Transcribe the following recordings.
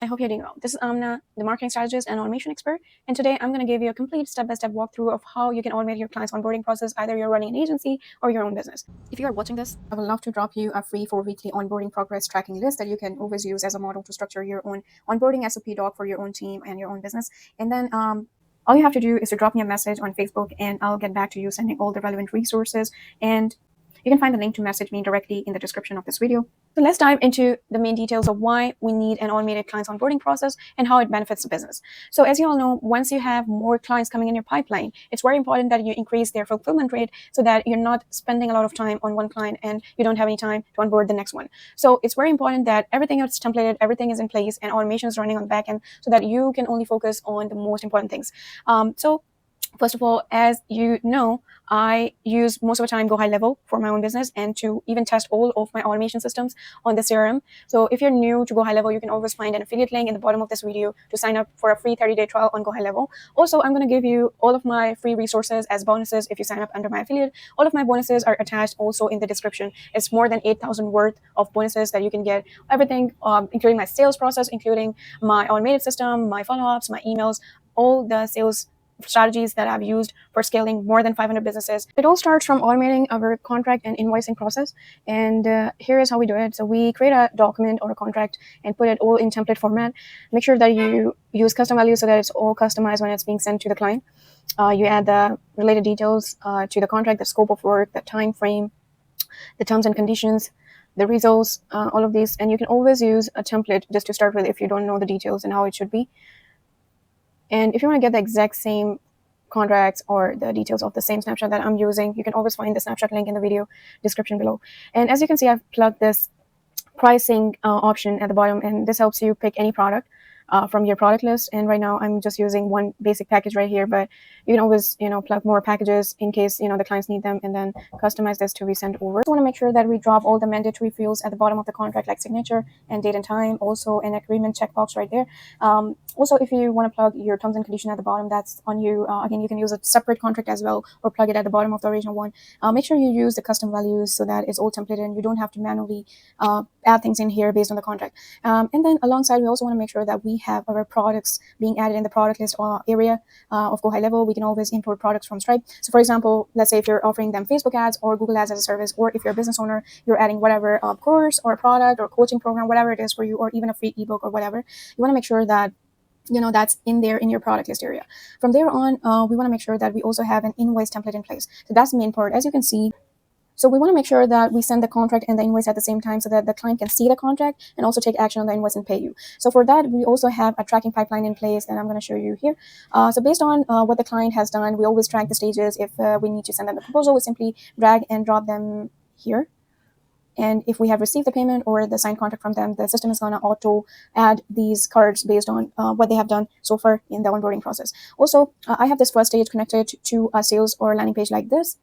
I hope you're doing well. This is Amna, the marketing strategist and automation expert. And today I'm going to give you a complete step-by-step walkthrough of how you can automate your client's onboarding process, either you're running an agency or your own business. If you are watching this, I would love to drop you a free 4-weekly onboarding progress tracking list that you can always use as a model to structure your own onboarding SOP doc for your own team and your own business. And then all you have to do is to drop me a message on Facebook and I'll get back to you sending all the relevant resources. And you can find the link to message me directly in the description of this video. So let's dive into the main details of why we need an automated client's onboarding process and how it benefits the business. So as you all know, once you have more clients coming in your pipeline, it's very important that you increase their fulfillment rate so that you're not spending a lot of time on one client and you don't have any time to onboard the next one. So it's very important that everything is templated, everything is in place, and automation is running on the back end so that you can only focus on the most important things. First of all, as you know, I use most of the time Gohighlevel for my own business and to even test all of my automation systems on the CRM. So if you're new to Gohighlevel, you can always find an affiliate link in the bottom of this video to sign up for a free 30-day trial on Gohighlevel. Also, I'm going to give you all of my free resources as bonuses if you sign up under my affiliate. All of my bonuses are attached also in the description. It's more than 8,000 worth of bonuses that you can get. Everything, including my sales process, including my automated system, my follow-ups, my emails, all the sales strategies that I've used for scaling more than 500 businesses. It all starts from automating our contract and invoicing process. And here is how we do it. So we create a document or a contract and put it all in template format. Make sure that you use custom values so that it's all customized when it's being sent to the client. You add the related details to the contract, the scope of work, the time frame, the terms and conditions, the results, all of these. And you can always use a template just to start with if you don't know the details and how it should be. And if you want to get the exact same contracts or the details of the same snapshot that I'm using, you can always find the snapshot link in the video description below. And as you can see, I've plugged this pricing option at the bottom, and this helps you pick any product from your product list. And right now I'm just using one basic package right here, but you can always, plug more packages in case, the clients need them, and then customize this to be sent over. We want to make sure that we drop all the mandatory fields at the bottom of the contract, like signature and date and time, also an agreement checkbox right there. Also, if you want to plug your terms and conditions at the bottom, that's on you. Again, you can use a separate contract as well, or plug it at the bottom of the original one. Make sure you use the custom values so that it's all templated and you don't have to manually add things in here based on the contract. And then alongside, we also want to make sure that we have our products being added in the product list area of Gohighlevel. We can always import products from Stripe. So for example, let's say if you're offering them Facebook ads or Google ads as a service, or if you're a business owner, you're adding whatever course or product or coaching program, whatever it is for you, or even a free ebook or whatever, you want to make sure that that's in there in your product list area. From there on, we want to make sure that we also have an invoice template in place. So that's the main part, as you can see. So we want to make sure that we send the contract and the invoice at the same time so that the client can see the contract and also take action on the invoice and pay you. So for that, we also have a tracking pipeline in place that I'm going to show you here. So based on what the client has done, we always track the stages. If we need to send them the proposal, we simply drag and drop them here. And if we have received the payment or the signed contract from them, the system is going to auto add these cards based on what they have done so far in the onboarding process. Also, I have this first stage connected to a sales or landing page like this.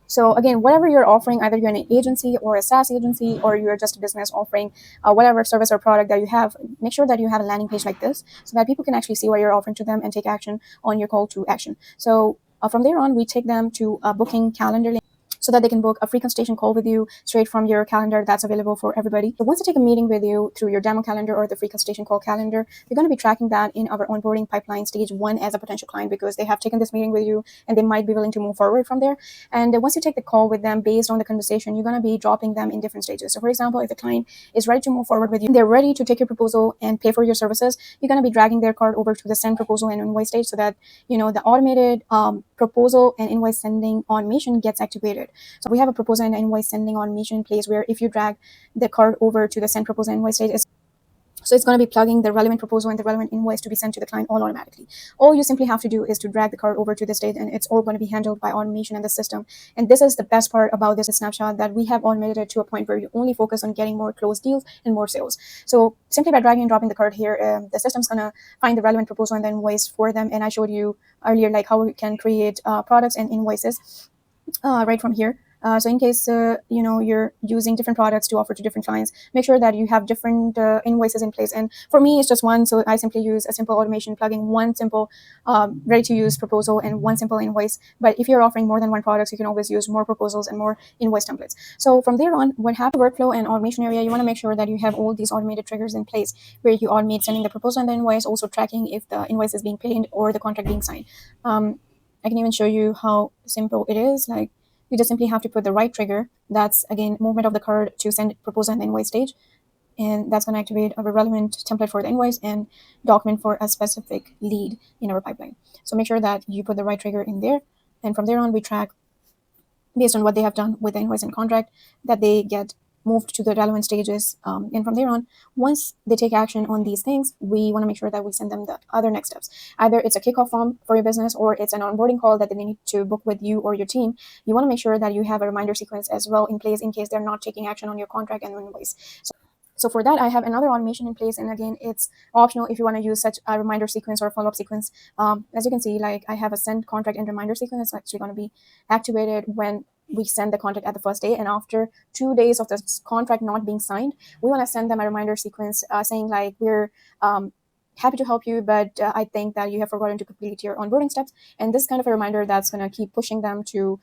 So again, whatever you're offering, either you're an agency or a SaaS agency, or you're just a business offering whatever service or product that you have, make sure that you have a landing page like this so that people can actually see what you're offering to them and take action on your call to action. So from there on, we take them to a booking calendar link so that they can book a free consultation call with you straight from your calendar that's available for everybody. So once they take a meeting with you through your demo calendar or the free consultation call calendar, you're going to be tracking that in our onboarding pipeline stage 1 as a potential client, because they have taken this meeting with you and they might be willing to move forward from there. And once you take the call with them based on the conversation, you're going to be dropping them in different stages. So for example, if the client is ready to move forward with you, they're ready to take your proposal and pay for your services, you're going to be dragging their card over to the send proposal and invoice stage so that, the automated proposal and invoice sending automation gets activated. So we have a proposal and invoice sending automation in place where if you drag the card over to the send proposal and invoice stage, it's going to be plugging the relevant proposal and the relevant invoice to be sent to the client all automatically. All you simply have to do is to drag the card over to this stage, and it's all going to be handled by automation in the system. And this is the best part about this snapshot, that we have automated it to a point where you only focus on getting more closed deals and more sales. So simply by dragging and dropping the card here, the system's going to find the relevant proposal and the invoice for them. And I showed you earlier like how we can create products and invoices right from here. So in case you're using different products to offer to different clients, make sure that you have different invoices in place. And for me, it's just one, so I simply use a simple automation plugin, one simple ready to use proposal, and one simple invoice. But if you're offering more than one product, you can always use more proposals and more invoice templates. So from there on, what happens workflow and automation area, you want to make sure that you have all these automated triggers in place where you automate sending the proposal and the invoice, also tracking if the invoice is being paid or the contract being signed. I can even show you how simple it is. Like, you just simply have to put the right trigger. That's, again, movement of the card to send proposal and the invoice stage. And that's going to activate a relevant template for the invoice and document for a specific lead in our pipeline. So make sure that you put the right trigger in there. And from there on, we track based on what they have done with the invoice and contract, that they get moved to the relevant stages. And from there on, once they take action on these things, we want to make sure that we send them the other next steps. Either it's a kickoff form for your business, or it's an onboarding call that they need to book with you or your team. You want to make sure that you have a reminder sequence as well in place in case they're not taking action on your contract and invoice. So for that, I have another automation in place. And again, it's optional if you want to use such a reminder sequence or follow-up sequence. As you can see, like, I have a send contract and reminder sequence. It's actually going to be activated when we send the contract at the first day. And after 2 days of the contract not being signed, we want to send them a reminder sequence saying, like, we're happy to help you, but I think that you have forgotten to complete your onboarding steps. And this kind of a reminder that's going to keep pushing them to,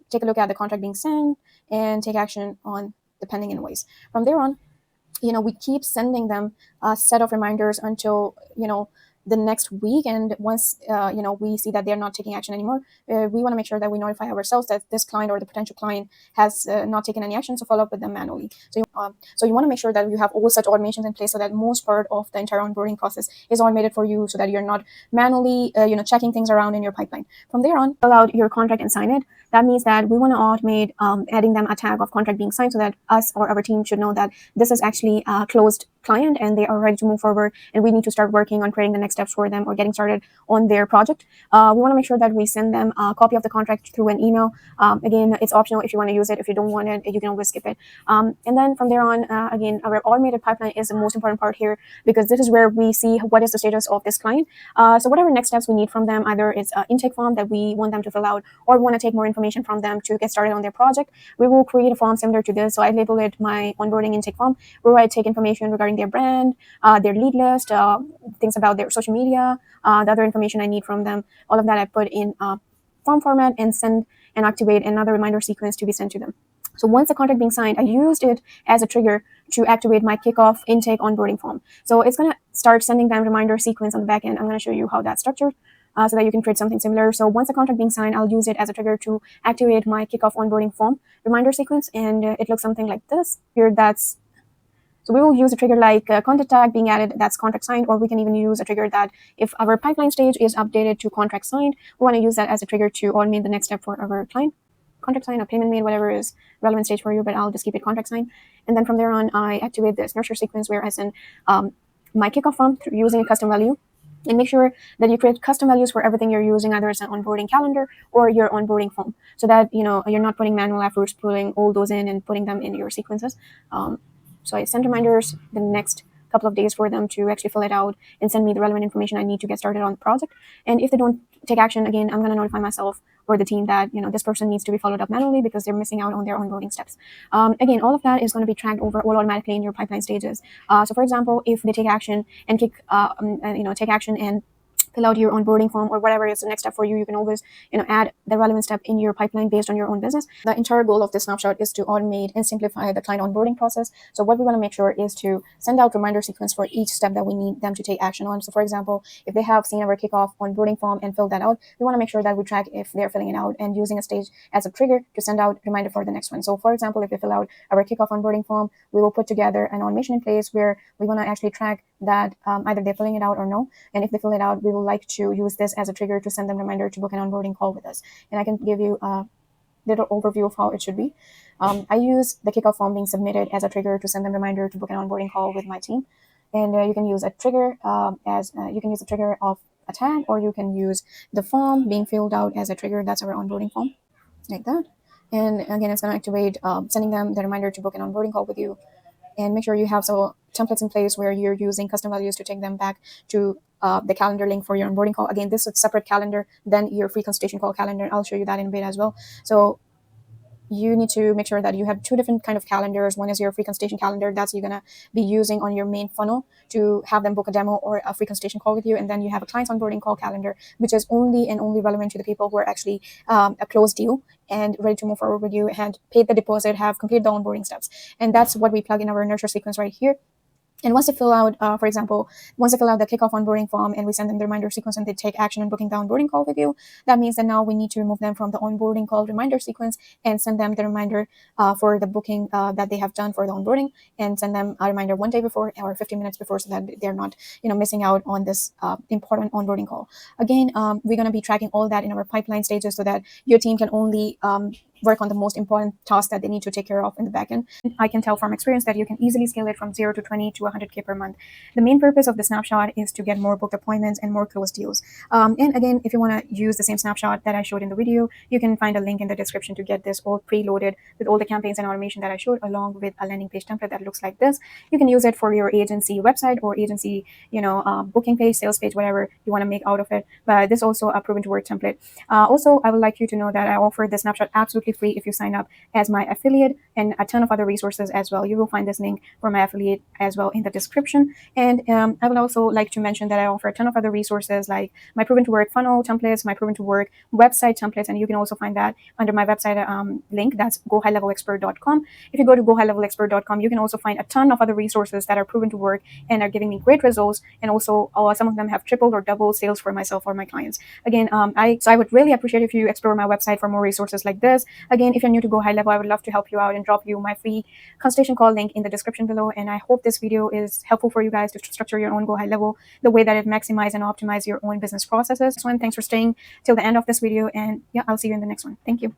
take a look at the contract being sent and take action on the pending invoice. From there on, we keep sending them a set of reminders until, the next week. And once, we see that they're not taking action anymore, we want to make sure that we notify ourselves that this client or the potential client has not taken any action, so follow up with them manually. So you want to make sure that you have all such automations in place so that most part of the entire onboarding process is automated for you, so that you're not manually, checking things around in your pipeline. From there on, fill out your contract and sign it. That means that we want to automate adding them a tag of contract being signed, so that us or our team should know that this is actually a closed client and they are ready to move forward, and we need to start working on creating the next steps for them or getting started on their project. We want to make sure that we send them a copy of the contract through an email. Again, it's optional if you want to use it. If you don't want it, you can always skip it. And then from there on, again, our automated pipeline is the most important part here, because this is where we see what is the status of this client. So whatever next steps we need from them, either it's an intake form that we want them to fill out, or we want to take more information from them to get started on their project, we will create a form similar to this. So I label it my onboarding intake form, where I take information regarding their brand, their lead list, things about their social media, the other information I need from them. All of that I put in form format and send and activate another reminder sequence to be sent to them. So once the contract being signed, I used it as a trigger to activate my kickoff intake onboarding form. So it's going to start sending them reminder sequence on the back end. I'm going to show you how that's structured so that you can create something similar. So once the contract being signed, I'll use it as a trigger to activate my kickoff onboarding form reminder sequence. And it looks something like this. So we will use a trigger like contact tag being added, that's contract signed, or we can even use a trigger that if our pipeline stage is updated to contract signed, we want to use that as a trigger to automate the next step for our client. Contract sign or payment made, whatever is relevant stage for you, but I'll just keep it contract sign. And then from there on, I activate this nurture sequence where I send my kickoff form using a custom value. And make sure that you create custom values for everything you're using, either it's an onboarding calendar or your onboarding form, so that you're not putting manual efforts pulling all those in and putting them in your sequences. So I send reminders the next couple of days for them to actually fill it out and send me the relevant information I need to get started on the project. And if they don't take action, again, I'm going to notify myself or the team that this person needs to be followed up manually because they're missing out on their onboarding steps. Again, all of that is going to be tracked over all automatically in your pipeline stages. So for example, if they take action and take action and fill out your onboarding form or whatever is the next step for you, you can always add the relevant step in your pipeline based on your own business. The entire goal of this snapshot is to automate and simplify the client onboarding process. So what we want to make sure is to send out reminder sequence for each step that we need them to take action on. So for example, if they have seen our kickoff onboarding form and filled that out, we want to make sure that we track if they're filling it out and using a stage as a trigger to send out reminder for the next one. So for example, if they fill out our kickoff onboarding form, we will put together an automation in place where we want to actually track that either they're filling it out or no. And if they fill it out, we will like to use this as a trigger to send them reminder to book an onboarding call with us. And I can give you a little overview of how it should be. I use the kickoff form being submitted as a trigger to send them reminder to book an onboarding call with my team. And you can use a trigger you can use a trigger of a tag, or you can use the form being filled out as a trigger. That's our onboarding form, like that. And again, it's going to activate sending them the reminder to book an onboarding call with you. And make sure you have templates in place where you're using custom values to take them back to the calendar link for your onboarding call. Again, this is a separate calendar than your free consultation call calendar. I'll show you that in a bit as well. So you need to make sure that you have two different kind of calendars. One is your free consultation calendar that's you're gonna be using on your main funnel to have them book a demo or a free consultation call with you, and then you have a client's onboarding call calendar, which is only and only relevant to the people who are actually a closed deal and ready to move forward with you and paid the deposit, have completed the onboarding steps. And that's what we plug in our nurture sequence right here. And once they fill out, for example, once they fill out the kickoff onboarding form and we send them the reminder sequence and they take action on booking the onboarding call with you, that means that now we need to remove them from the onboarding call reminder sequence and send them the reminder for the booking that they have done for the onboarding, and send them a reminder one day before or 15 minutes before, so that they're not, missing out on this important onboarding call. Again, we're going to be tracking all that in our pipeline stages so that your team can only work on the most important tasks that they need to take care of in the backend. I can tell from experience that you can easily scale it from 0 to 20 to 100K per month. The main purpose of the snapshot is to get more booked appointments and more closed deals. And again, if you want to use the same snapshot that I showed in the video, you can find a link in the description to get this all preloaded with all the campaigns and automation that I showed, along with a landing page template that looks like this. You can use it for your agency website or agency, booking page, sales page, whatever you want to make out of it. But this is also a proven to work template. Also, I would like you to know that I offer the snapshot absolutely free if you sign up as my affiliate, and a ton of other resources as well. You will find this link for my affiliate as well in the description. And I would also like to mention that I offer a ton of other resources like my proven to work funnel templates, my proven to work website templates, and you can also find that under my website link. That's gohighlevelexpert.com. If you go to gohighlevelexpert.com, you can also find a ton of other resources that are proven to work and are giving me great results, and also some of them have tripled or doubled sales for myself or my clients. Again, I would really appreciate if you explore my website for more resources like this. Again, if you're new to Go High Level, I would love to help you out and drop you my free consultation call link in the description below. And I hope this video is helpful for you guys to structure your own Go High Level the way that it maximizes and optimizes your own business processes. So thanks for staying till the end of this video, and yeah, I'll see you in the next one. Thank you.